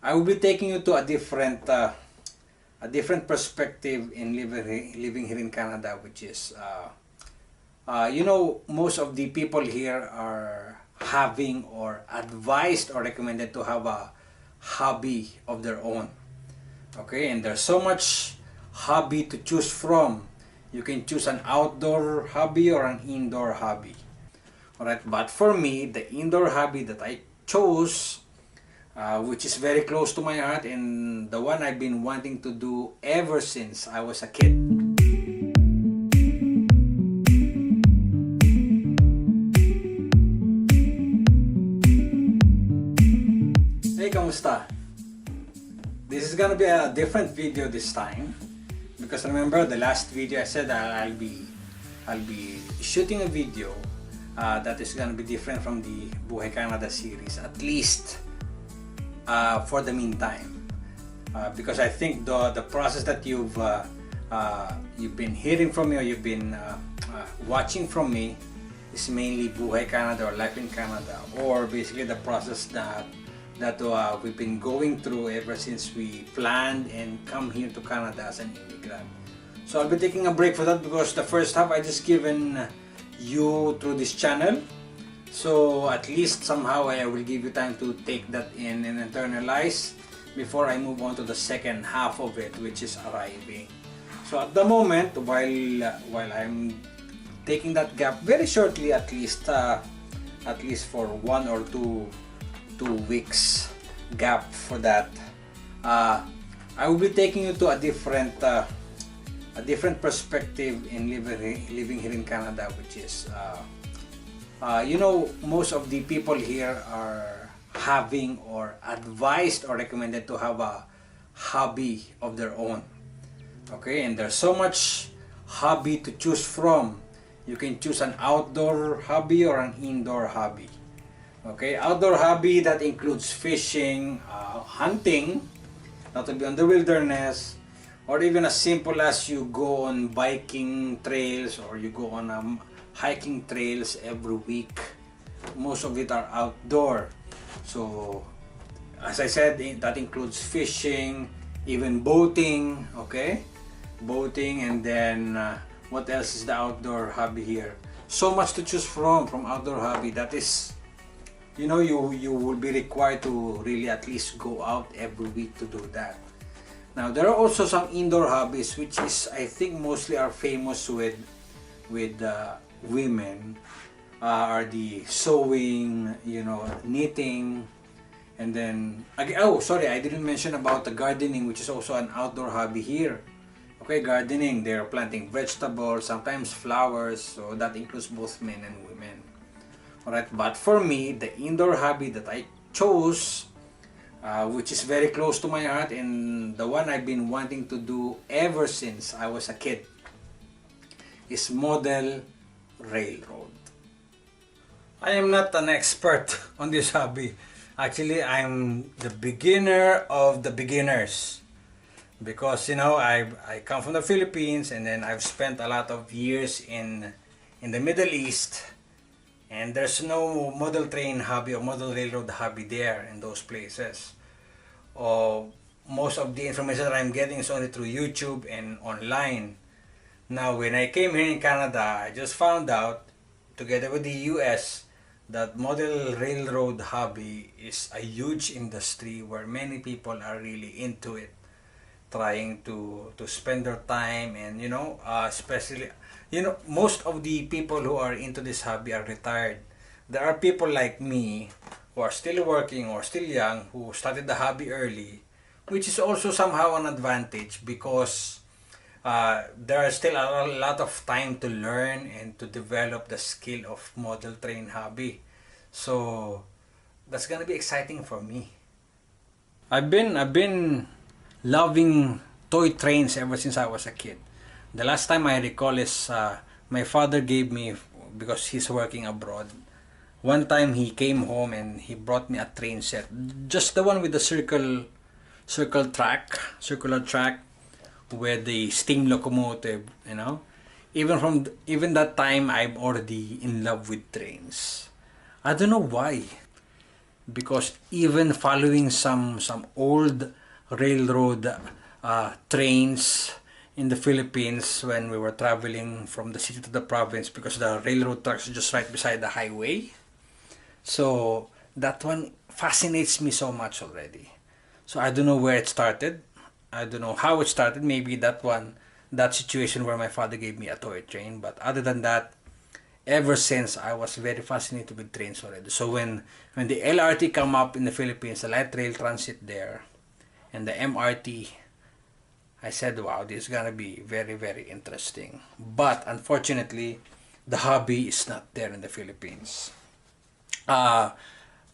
I will be taking you to a different perspective in living here in Canada, which is most of the people here are having or advised or recommended to have a hobby of their own. Okay, and there's so much hobby to choose from. You can choose an outdoor hobby or an indoor hobby. Alright, but for me, the indoor hobby that I chose, which is very close to my heart and the one I've been wanting to do ever since I was a kid. Hey, kamusta? This is gonna be a different video this time because remember the last video I said I'll be shooting a video that is gonna be different from the Buhay Canada series, at least for the meantime, because I think the process that you've been hearing from me or you've been watching from me is mainly Buhay Canada or Life in Canada, or basically the process that we've been going through ever since we planned and come here to Canada as an immigrant. So I'll be taking a break for that because the first half I just given you through this channel, so at least somehow I will give you time to take that in and internalize before I move on to the second half of it, which is arriving. So at the moment, while I'm taking that gap very shortly, at least for 1 or 2 weeks gap for that, I will be taking you to a different perspective in living here in Canada, which is most of the people here are having or advised or recommended to have a hobby of their own. Okay, and there's so much hobby to choose from. You can choose an outdoor hobby or an indoor hobby. Okay, outdoor hobby that includes fishing, hunting, not to be on the wilderness, or even as simple as you go on biking trails or you go on hiking trails every week. Most of it are outdoor. So as I said, that includes fishing, even boating. Okay, boating, and then what else is the outdoor hobby here? So much to choose from outdoor hobby. That is, you will be required to really at least go out every week to do that. Now there are also some indoor hobbies, which is I think mostly are famous with women, are the sewing, knitting, and then oh sorry, I didn't mention about the gardening, which is also an outdoor hobby here. Okay, gardening, they're planting vegetables, sometimes flowers, so that includes both men and women. Alright, but for me, the indoor hobby that I chose, which is very close to my heart and the one I've been wanting to do ever since I was a kid, is model railroad. I am not an expert on this hobby. Actually, I'm the beginner of the beginners because I come from the Philippines, and then I've spent a lot of years in the Middle East. And there's no model train hobby or model railroad hobby there in those places. Most of the information that I'm getting is only through YouTube and online. Now, when I came here in Canada, I just found out, together with the US, that model railroad hobby is a huge industry where many people are really into it, trying to spend their time, and especially most of the people who are into this hobby are retired. There are people like me who are still working or still young, who started the hobby early, which is also somehow an advantage because there is still a lot of time to learn and to develop the skill of model train hobby. So that's gonna be exciting for me. I've been loving toy trains ever since I was a kid. The last time I recall is my father gave me, because he's working abroad. One time he came home and he brought me a train set, just the one with the circular track with the steam locomotive. Even that time, I'm already in love with trains. I don't know why. because even following some old railroad trains in the Philippines when we were traveling from the city to the province, because the railroad tracks are just right beside the highway. So that one fascinates me so much already. So I don't know where it started. I don't know how it started. Maybe that situation where my father gave me a toy train. But other than that, ever since, I was very fascinated with trains already. So when the LRT come up in the Philippines, the light rail transit there, and the MRT, I said, wow, this is gonna be very, very interesting. But unfortunately, the hobby is not there in the Philippines. Uh,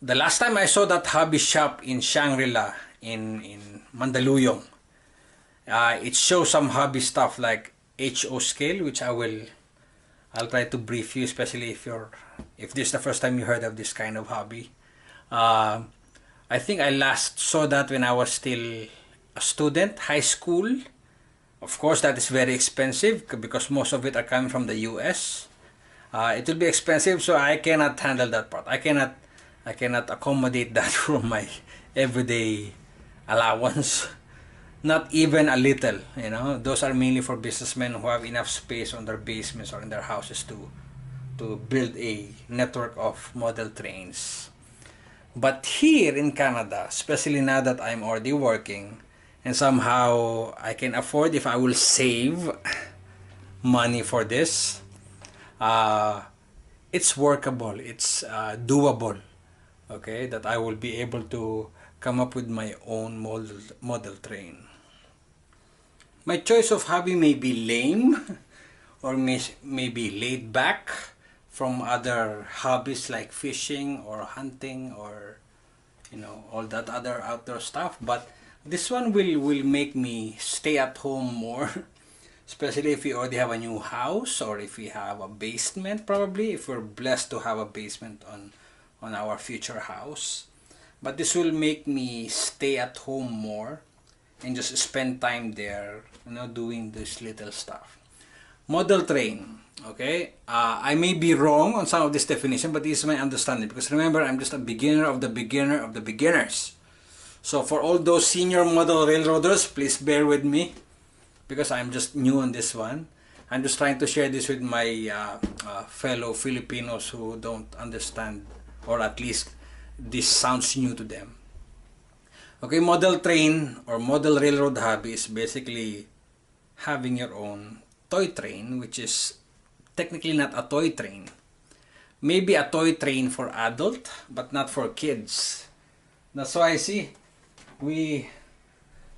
the last time I saw that hobby shop in Shangri-La in Mandaluyong, it shows some hobby stuff like HO scale, which I'll try to brief you, especially if this is the first time you heard of this kind of hobby. Uh, I think I last saw that when I was still a student, high school. Of course, that is very expensive because most of it are coming from the US. It will be expensive, so I cannot handle that part. I cannot accommodate that from my everyday allowance. Not even a little, you know. Those are mainly for businessmen who have enough space on their basements or in their houses to build a network of model trains. But here in Canada, especially now that I'm already working, and somehow I can afford, if I will save money for this, it's workable, it's doable, okay, that I will be able to come up with my own model train. My choice of hobby may be lame or may be laid back from other hobbies like fishing or hunting or, you know, all that other outdoor stuff, but this one will make me stay at home more. Especially if we already have a new house, or if we have a basement, probably if we're blessed to have a basement on our future house. But this will make me stay at home more and just spend time there, you know, doing this little stuff. Model train, okay? I may be wrong on some of this definition, but this is my understanding, because remember, I'm just a beginner of the beginner of the beginners. So for all those senior model railroaders, please bear with me, because I'm just new on this one. I'm just trying to share this with my fellow Filipinos who don't understand, or at least this sounds new to them. Okay, model train or model railroad hobby is basically having your own toy train, which is technically not a toy train. Maybe a toy train for adult, but not for kids. That's why I see,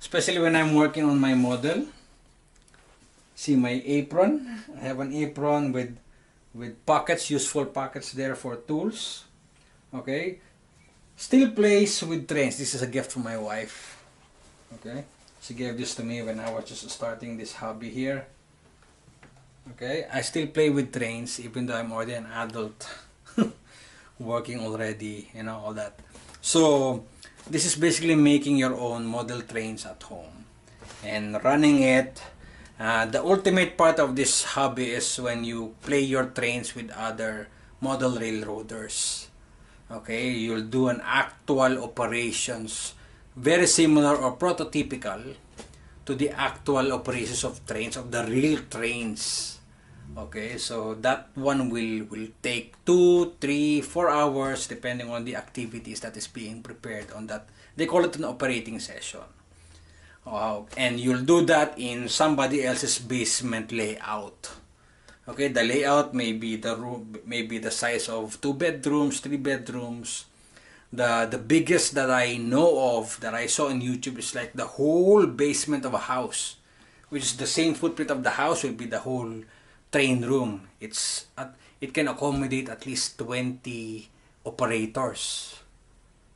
especially when I'm working on my model, see my apron. I have an apron with pockets, useful pockets there for tools. Okay, still plays with trains. This is a gift from my wife. Okay, she gave this to me when I was just starting this hobby here. Okay, I still play with trains even though I'm already an adult, working already, you know, all that. So this is basically making your own model trains at home and running it. The ultimate part of this hobby is when you play your trains with other model railroaders. Okay, you'll do an actual operations very similar or prototypical to the actual operations of trains, of the real trains. Okay, so that one will take 2, 3, 4 hours depending on the activities that is being prepared on that. They call it an operating session. And you'll do that in somebody else's basement layout. Okay, the layout may be the room, maybe the size of 2 bedrooms, 3 bedrooms. The biggest that I know of, that I saw on YouTube, is like the whole basement of a house, which is the same footprint of the house, will be the whole train room. It can accommodate at least 20 operators.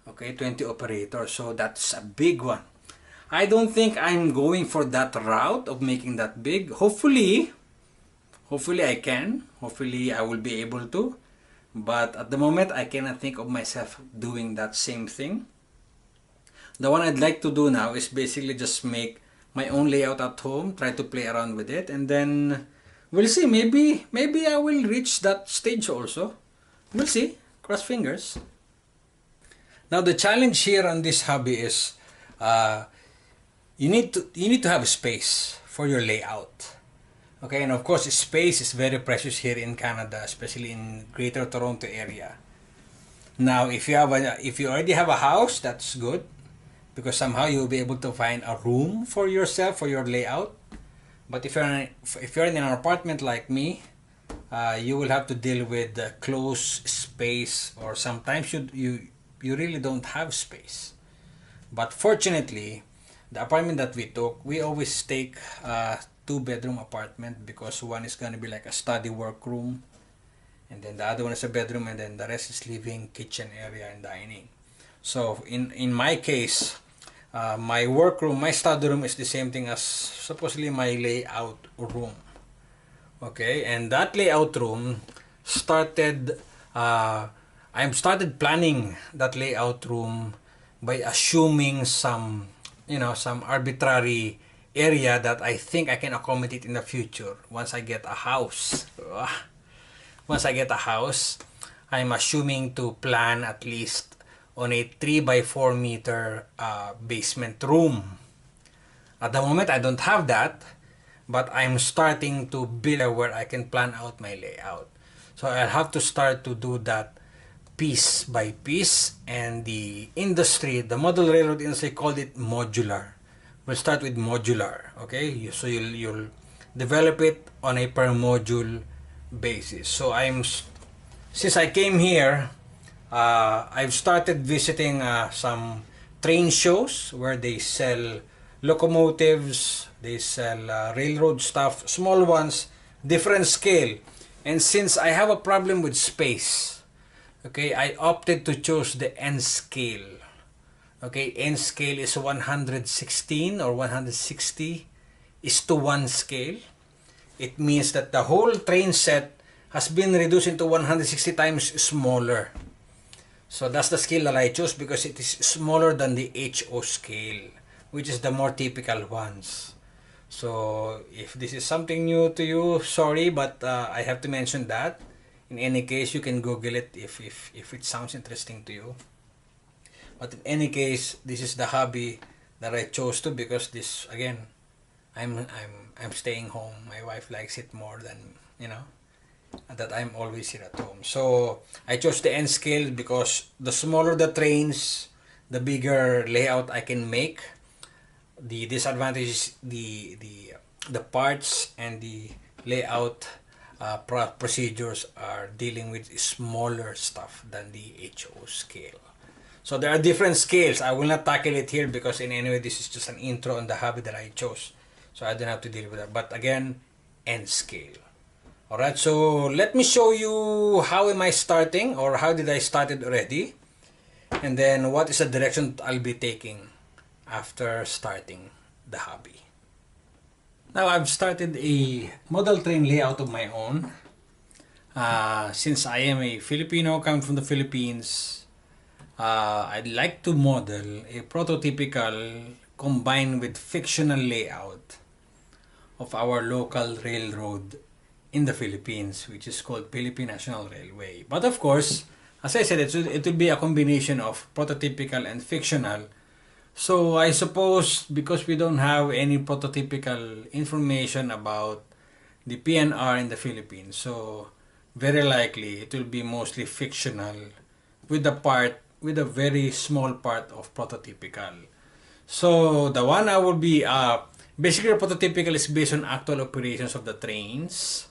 Okay, 20 operators. So that's a big one. I don't think I'm going for that route of making that big. Hopefully I can. Hopefully I will be able to. But at the moment, I cannot think of myself doing that same thing. The one I'd like to do now is basically just make my own layout at home, try to play around with it, and then we'll see. Maybe I will reach that stage also. We'll see. Cross fingers. Now the challenge here on this hobby is you need to have space for your layout. Okay, and of course space is very precious here in Canada, especially in Greater Toronto area. Now if you already have a house, that's good, because somehow you'll be able to find a room for yourself for your layout. But if you're in an apartment like me, you will have to deal with closed space, or sometimes you really don't have space. But fortunately, the apartment that we took, we always take a 2-bedroom apartment, because one is going to be like a study workroom, and then the other one is a bedroom, and then the rest is living, kitchen area, and dining. So in my case, my workroom, my study room is the same thing as supposedly my layout room. Okay, and that layout room started, I started planning that layout room by assuming some, some arbitrary area that I think I can accommodate in the future once I get a house. Once I get a house, I'm assuming to plan at least on a 3 by 4 meter basement room. At the moment, I don't have that, but I'm starting to build where I can plan out my layout. So I'll have to start to do that piece by piece, and the industry, the model railroad industry, called it modular. We'll start with modular, okay? So you'll develop it on a per module basis. So since I came here, I've started visiting some train shows where they sell locomotives, they sell railroad stuff, small ones, different scale. And since I have a problem with space, okay, I opted to choose the N scale. Okay, N scale is 116 or 160 is to 1 scale. It means that the whole train set has been reduced into 160 times smaller. So that's the scale that I chose, because it is smaller than the HO scale, which is the more typical ones. So if this is something new to you, sorry, but I have to mention that. In any case, you can Google it if it sounds interesting to you. But in any case, this is the hobby that I chose to, because this, again, I'm staying home. My wife likes it more than, that I'm always here at home. So I chose the N scale because the smaller the trains, the bigger layout I can make. The disadvantage is the parts and the layout procedures are dealing with smaller stuff than the HO scale. So there are different scales. I will not tackle it here, because in any way this is just an intro on the hobby that I chose. So I don't have to deal with that. But again, N scale. Alright, so let me show you how am I starting, or how did I start it already. And then what is the direction I'll be taking after starting the hobby. Now I've started a model train layout of my own. Since I am a Filipino, come from the Philippines, I'd like to model a prototypical combined with fictional layout of our local railroad in the Philippines, which is called Philippine National Railway. But of course, as I said, it will be a combination of prototypical and fictional. So I suppose because we don't have any prototypical information about the PNR in the Philippines, so very likely it will be mostly fictional with a very small part of prototypical. So the one I will be basically prototypical is based on actual operations of the trains,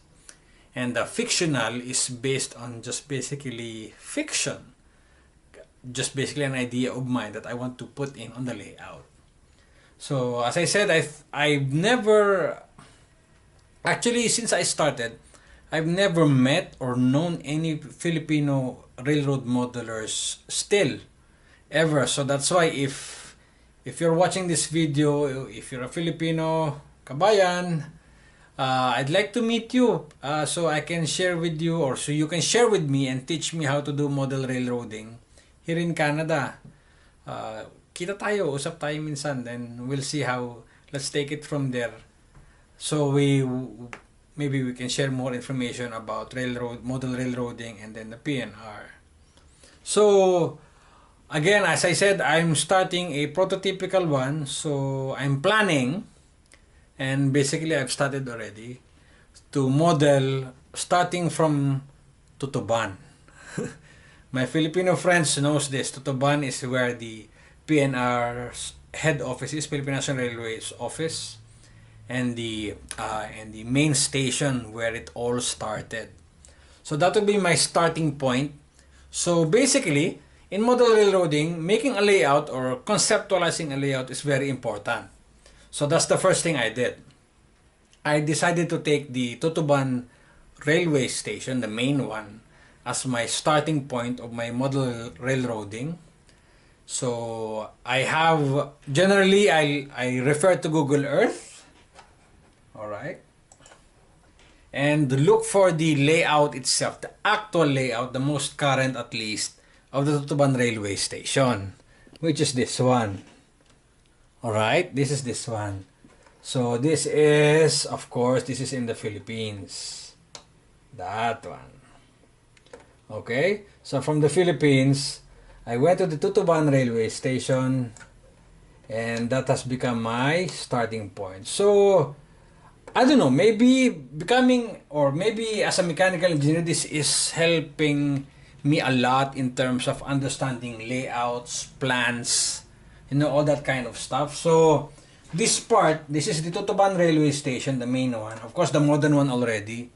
and the fictional is based on just basically fiction. Just basically an idea of mine that I want to put in on the layout. So as I said, I've never, actually since I started, I've never met or known any Filipino railroad modelers still, ever. So that's why if you're watching this video, if you're a Filipino kabayan, I'd like to meet you so I can share with you, or so you can share with me and teach me how to do model railroading here in Canada. Kita tayo, usap tayo minsan, then we'll see how, let's take it from there. So maybe we can share more information about model railroading and then the PNR. So again, as I said, I'm starting a prototypical one. So I'm planning, and basically I've started already, to model starting from Tutuban. My Filipino friends knows this. Tutuban is where the PNR's head office is, Philippine National Railways office, and the main station where it all started. So that would be my starting point. So basically, in model railroading, making a layout or conceptualizing a layout is very important. So that's the first thing I did. I decided to take the Tutuban railway station, the main one, as my starting point of my model railroading. So I have, generally I refer to Google Earth, all right, and look for the layout itself, the actual layout, the most current at least, of the Tutuban railway station, which is this one. All right, this is this one. So this is, of course, this is in the Philippines. That one. Okay, so from the Philippines, I went to the Tutuban railway station, and that has become my starting point. So I don't know, maybe becoming, or maybe as a mechanical engineer, this is helping me a lot in terms of understanding layouts, plans, all that kind of stuff. So this part, this is the Tutuban railway station, the main one. Of course, the modern one already.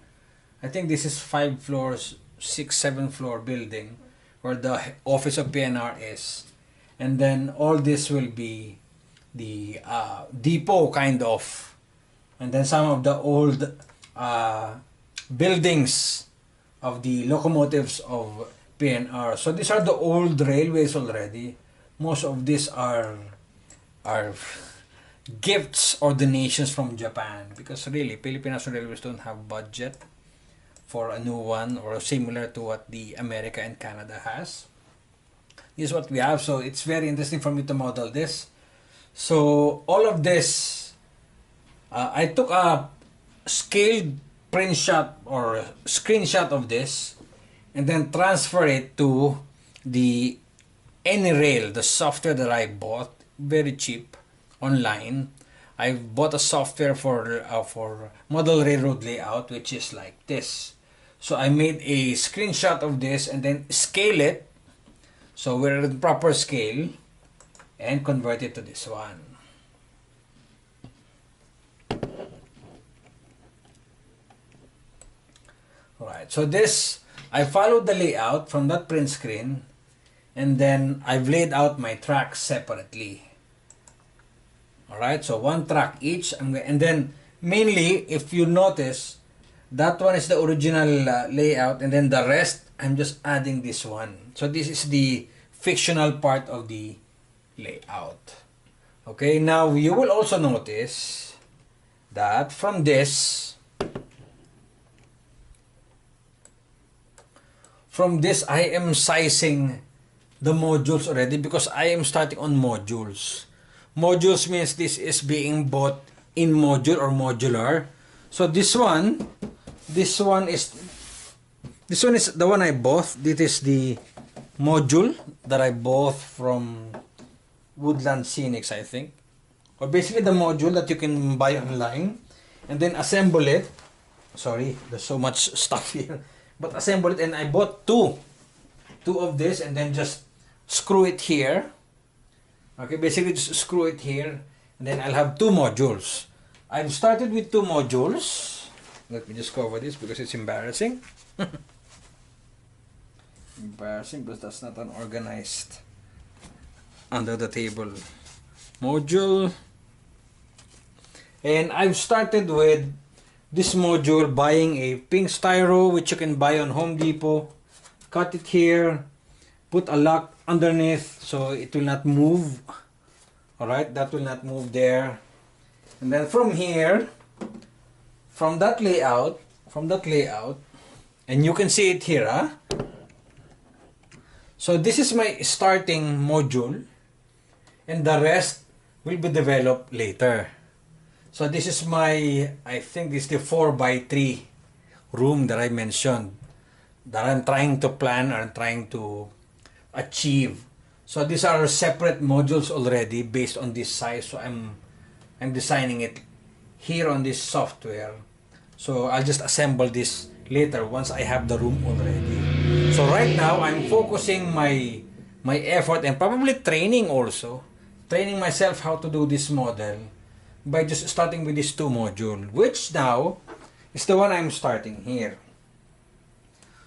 I think this is 5 floors, 6, 7 floor building where the office of PNR is. And then all this will be the depot kind of. And then some of the old buildings of the locomotives of PNR. So these are the old railways already. Most of these are gifts or donations from Japan, because really Philippine National Railways don't have budget for a new one or similar to what the America and Canada has. This is what we have. So it's very interesting for me to model this. So all of this, I took a scaled print shot or screenshot of this and then transfer it to the AnyRail, the software that I bought, very cheap, online. I bought a software for model railroad layout, which is like this. So I made a screenshot of this and then scale it, so we're in proper scale, and convert it to this one. Alright, so this, I followed the layout from that print screen, and then I've laid out my tracks separately. Alright, so one track each, and then mainly, if you notice, that one is the original layout, and then the rest, I'm just adding this one. So this is the fictional part of the layout. Okay, now you will also notice that from this I am sizing the modules already, because I am starting on modules. Modules means this is being bought in module or modular. So this one is the one I bought. This is the module that I bought from Woodland Scenics, I think. Or basically the module that you can buy online and then assemble it. Sorry, there's so much stuff here. But assemble it, and I bought two of this, and then just screw it here. Okay, basically just screw it here, and then I'll have two modules. I've started with two modules. Let me just cover this because it's embarrassing. Embarrassing because that's not an organized under the table module. And I've started with this module, buying a pink styro, which you can buy on Home Depot. Cut it here, put a lock underneath so it will not move. Alright, that will not move there. And then from here, from that layout, and you can see it here, huh? So this is my starting module, and the rest will be developed later. So this is my, I think this is the 4x3 room that I mentioned, that I'm trying to plan or trying to achieve. So these are separate modules already based on this size. So I'm designing it here on this software. So I'll just assemble this later once I have the room already. So right now I'm focusing my effort and probably training myself how to do this model by just starting with this 2 module, which now is the one I'm starting here.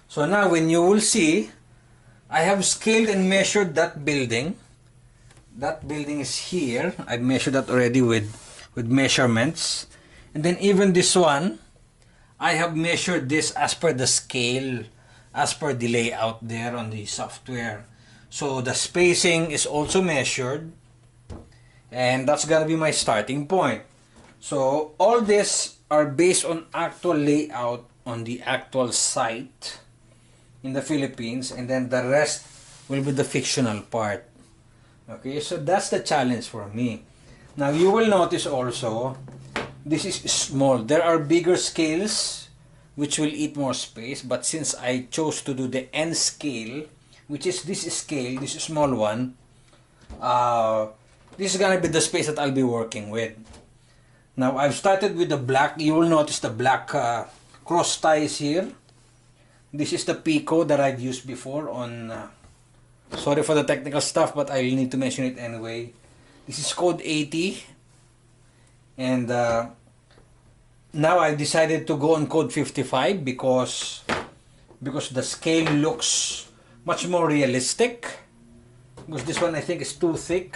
So now when you will see, I have scaled and measured that building. That building is here. I've measured that already with measurements. And then even this one, I have measured this as per the scale, as per the layout there on the software. So the spacing is also measured. And that's gonna be my starting point. So all this are based on actual layout on the actual site in the Philippines, and then the rest will be the fictional part. Okay, so that's the challenge for me. Now you will notice also, this is small. There are bigger scales which will eat more space, but since I chose to do the N scale, which is this scale, this small one, this is gonna be the space that I'll be working with. Now I've started with the black. You will notice the black cross ties here. This is the Pico that I've used before on, sorry for the technical stuff, but I need to mention it anyway. This is code 80. And now I've decided to go on code 55 because the scale looks much more realistic. Because this one I think is too thick.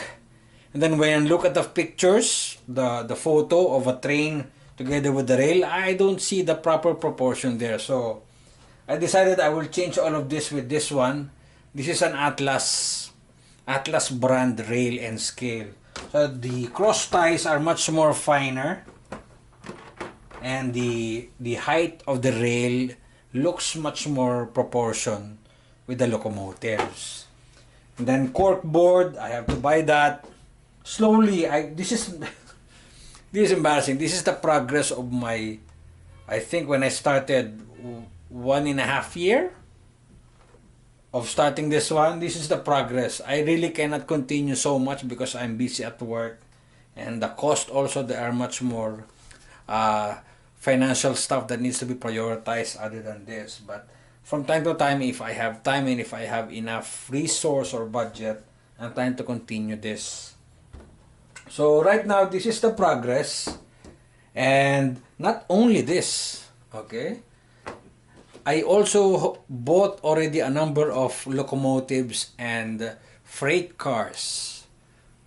And then when I look at the pictures, the photo of a train together with the rail, I don't see the proper proportion there. So I decided I will change all of this with this one. This is an Atlas brand rail and scale. So the cross ties are much more finer, and the height of the rail looks much more proportion with the locomotives. And then cork board, I have to buy that. Slowly, this is embarrassing. This is the progress of my, I think when I started 1.5 year of starting this one. This is the progress. I really cannot continue so much because I'm busy at work, and the cost also, there are much more financial stuff that needs to be prioritized other than this. But from time to time, if I have time and if I have enough resource or budget, I'm trying to continue this. So right now, this is the progress. And not only this, okay, I also bought already a number of locomotives and freight cars.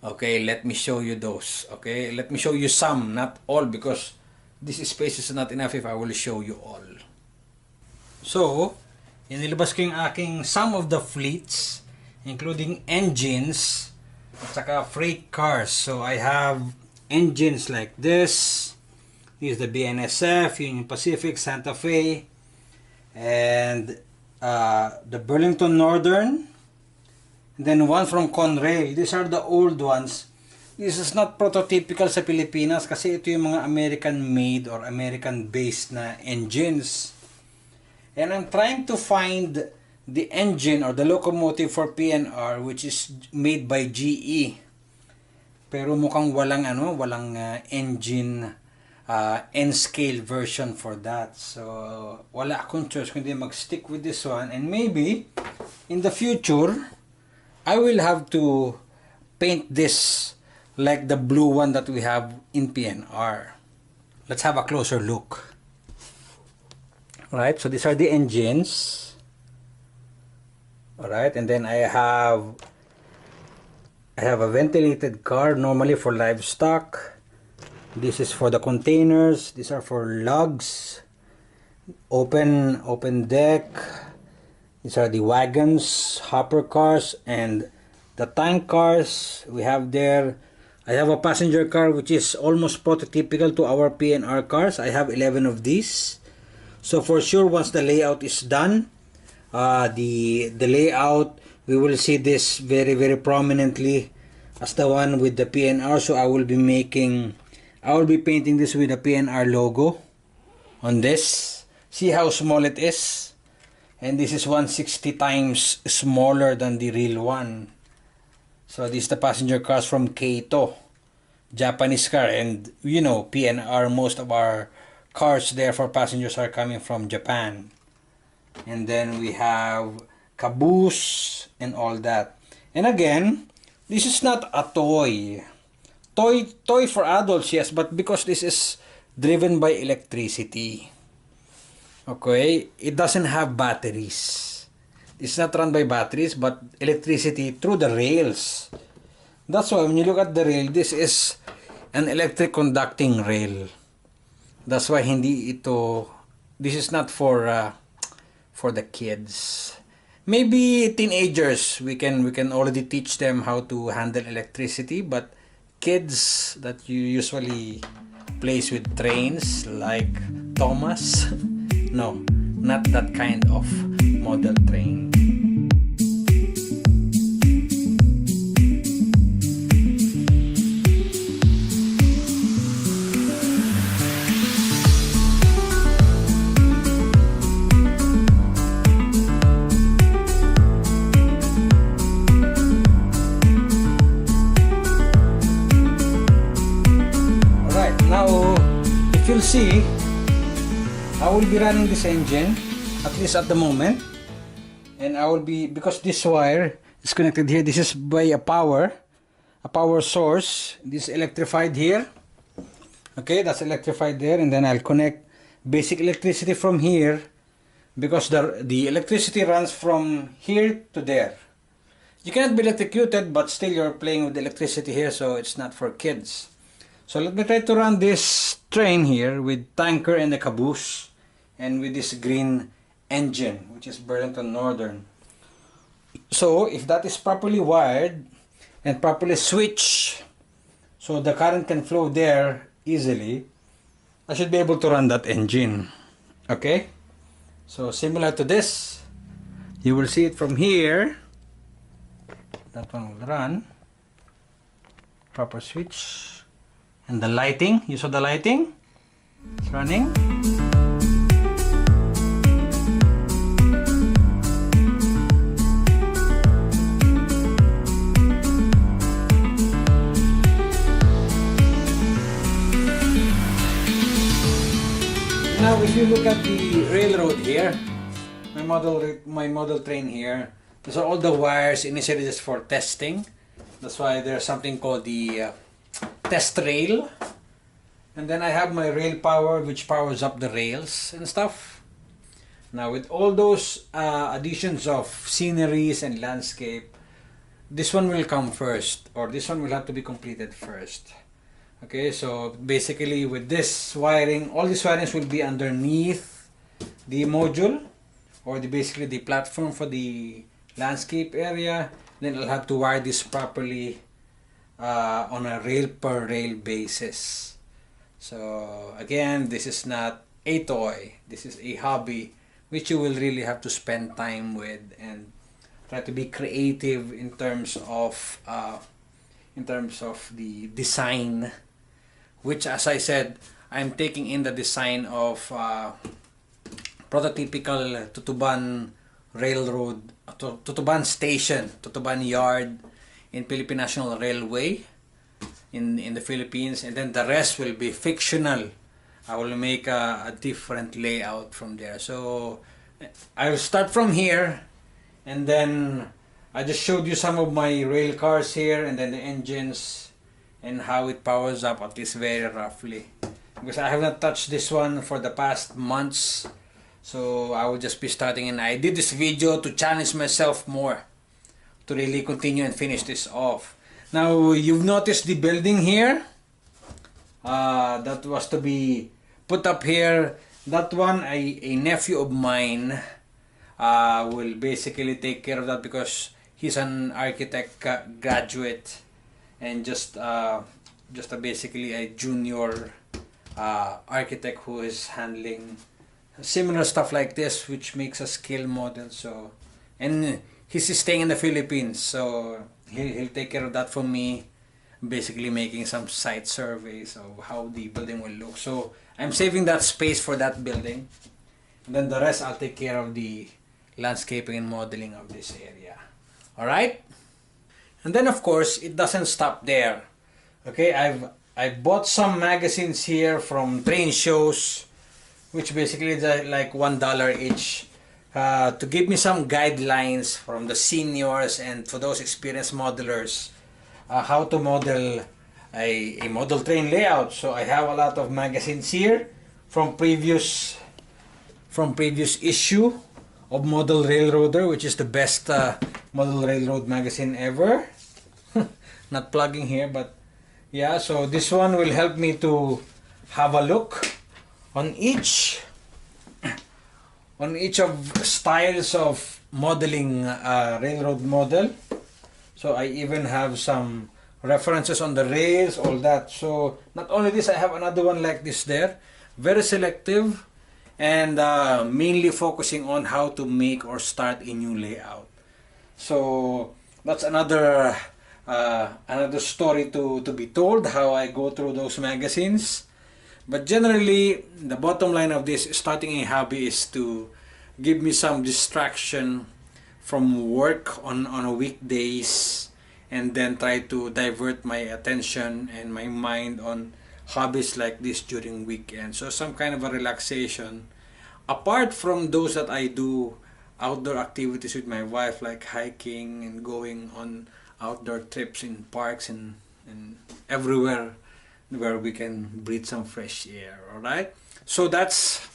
Okay, let me show you those. Okay, let me show you some, not all, because this space is not enough if I will show you all. So, inilabas ko yung aking some of the fleets, including engines at saka freight cars. So I have engines like this. This is the BNSF, Union Pacific, Santa Fe, and the Burlington Northern, and then one from Conrail. These are the old ones. This is not prototypical sa Pilipinas kasi ito yung mga American made or American based na engines. And I'm trying to find the engine or the locomotive for PNR which is made by GE. Pero mukhang walang engine N-scale version for that. So wala akong choice kundi mag-stick with this one, and maybe in the future I will have to paint this like the blue one that we have in PNR. Let's have a closer look. Alright, so these are the engines. Alright, and then I have a ventilated car normally for livestock. This is for the containers. These are for lugs. Open deck. These are the wagons, hopper cars, and the tank cars we have there. I have a passenger car which is almost prototypical to our PNR cars. I have 11 of these. So for sure, once the layout is done, the layout, we will see this very, very prominently as the one with the PNR. So I will be painting this with a PNR logo on this. See how small it is? And this is 160 times smaller than the real one. So this is the passenger cars from Keito, Japanese car, and you know PNR, most of our cars there for passengers are coming from Japan. And then we have caboose and all that. And again, this is not a toy. Toy for adults, yes, but because this is driven by electricity. Okay, it doesn't have batteries. It's not run by batteries, but electricity through the rails. That's why when you look at the rail, this is an electric conducting rail. That's why this is not for the kids. Maybe teenagers, we can already teach them how to handle electricity, but kids that you usually place with trains like Thomas, no, not that kind of model train. You'll see, I will be running this engine, at least at the moment, and I will be, because this wire is connected here, this is by a power source. This is electrified here. Okay, that's electrified there, and then I'll connect basic electricity from here, because the electricity runs from here to there. You cannot be electrocuted, but still you're playing with electricity here, so it's not for kids. So let me try to run this train here with tanker and the caboose, and with this green engine, which is Burlington Northern. So if that is properly wired and properly switched, so the current can flow there easily, I should be able to run that engine. Okay, so similar to this, you will see it from here. That one will run. Proper switch. And the lighting, you saw the lighting? It's running. Now if you look at the railroad here, my model train here, these are all the wires initially just for testing. That's why there's something called the test rail, and then I have my rail power, which powers up the rails and stuff. Now with all those additions of sceneries and landscape, this one will come first, or this one will have to be completed first. Okay, so basically with this wiring, all these wirings will be underneath the module, or basically the platform for the landscape area. Then I'll have to wire this properly on a rail per rail basis. So again, this is not a toy, this is a hobby which you will really have to spend time with and try to be creative in terms of the design, which, as I said, I'm taking in the design of prototypical Tutuban Railroad, Tutuban Station, Tutuban Yard in Philippine National Railway in the Philippines, and then the rest will be fictional. I will make a different layout from there. So I will start from here, and then I just showed you some of my rail cars here, and then the engines and how it powers up, at least very roughly, because I have not touched this one for the past months. So I will just be starting, and I did this video to challenge myself more to really continue and finish this off. Now you've noticed the building here that was to be put up here. That one, a nephew of mine will basically take care of that, because he's an architect graduate and just basically a junior architect who is handling similar stuff like this, which makes a scale model. So, and he's staying in the Philippines, so he'll take care of that for me, basically making some site surveys of how the building will look. So I'm saving that space for that building, and then the rest I'll take care of the landscaping and modeling of this area. Alright? And then of course it doesn't stop there. Okay, I bought some magazines here from train shows, which basically is like $1 each, to give me some guidelines from the seniors and for those experienced modelers, how to model a model train layout. So I have a lot of magazines here from previous issue of Model Railroader, which is the best model railroad magazine ever. Not plugging here, but yeah, so this one will help me to have a look on each of styles of modeling railroad model. So I even have some references on the rails, all that. So not only this, I have another one like this there, very selective, and mainly focusing on how to make or start a new layout. So that's another story to be told, how I go through those magazines. But generally, the bottom line of this, starting a hobby, is to give me some distraction from work on a weekdays, and then try to divert my attention and my mind on hobbies like this during weekends. So some kind of a relaxation, apart from those that I do outdoor activities with my wife, like hiking and going on outdoor trips in parks and everywhere where we can breathe some fresh air. All right, so that's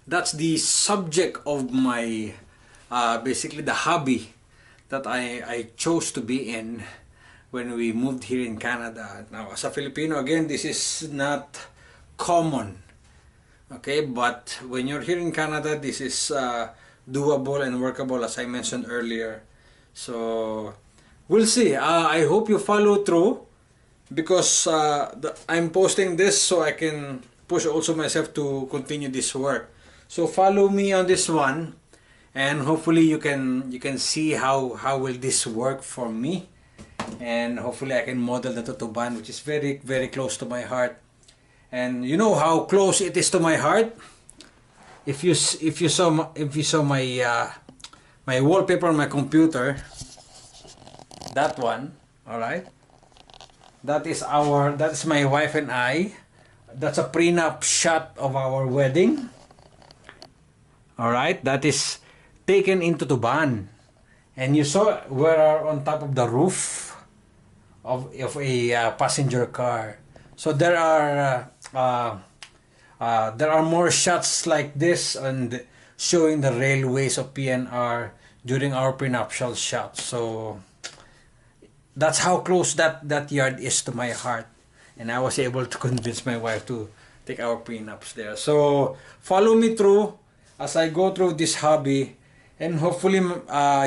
the subject of my basically the hobby that I chose to be in when we moved here in Canada. Now, as a Filipino, again, this is not common, okay, but when you're here in Canada, this is doable and workable, as I mentioned earlier. So we'll see. I hope you follow through, because I'm posting this so I can push also myself to continue this work. So follow me on this one, and hopefully you can see how will this work for me, and hopefully I can model the tutuban, which is very, very close to my heart. And you know how close it is to my heart. If you saw my my wallpaper on my computer, that one, all right, that's my wife and I. That's a prenup shot of our wedding. All right, that is taken into Tuban, and you saw we're on top of the roof of a passenger car. So there are more shots like this, and showing the railways of PNR during our prenuptial shot. So that's how close that yard is to my heart, and I was able to convince my wife to take our prenups there. So follow me through as I go through this hobby, and hopefully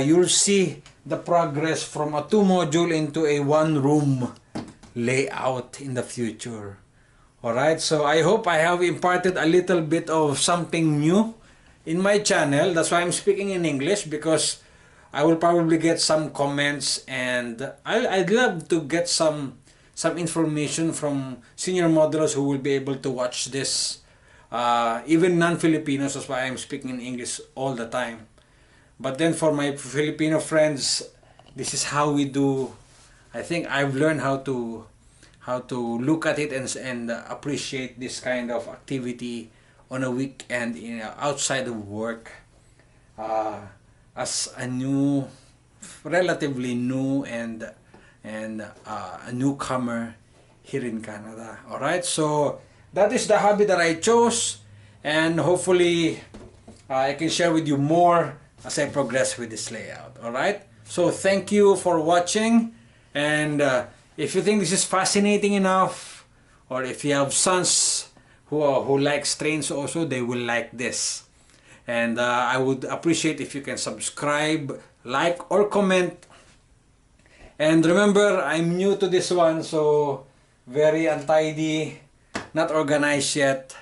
you'll see the progress from a 2-module into a 1-room layout in the future. Alright, so I hope I have imparted a little bit of something new in my channel. That's why I'm speaking in English, because I will probably get some comments, and I'd love to get some information from senior modelers who will be able to watch this, even non-Filipinos. That's why I'm speaking in English all the time. But then for my Filipino friends, this is how we do. I think I've learned how to look at it and appreciate this kind of activity on a weekend, outside of work, as a relatively new and a newcomer here in Canada. All right, so that is the hobby that I chose, and hopefully I can share with you more as I progress with this layout. All right, so thank you for watching, and if you think this is fascinating enough, or if you have sons who like trains also, they will like this. And I would appreciate if you can subscribe, like, or comment. And remember, I'm new to this one, so very untidy, not organized yet,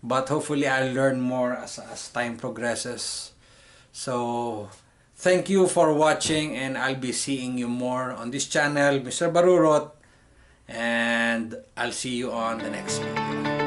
but hopefully I'll learn more as time progresses. So thank you for watching, and I'll be seeing you more on this channel, Mr. Barroorot, and I'll see you on the next video.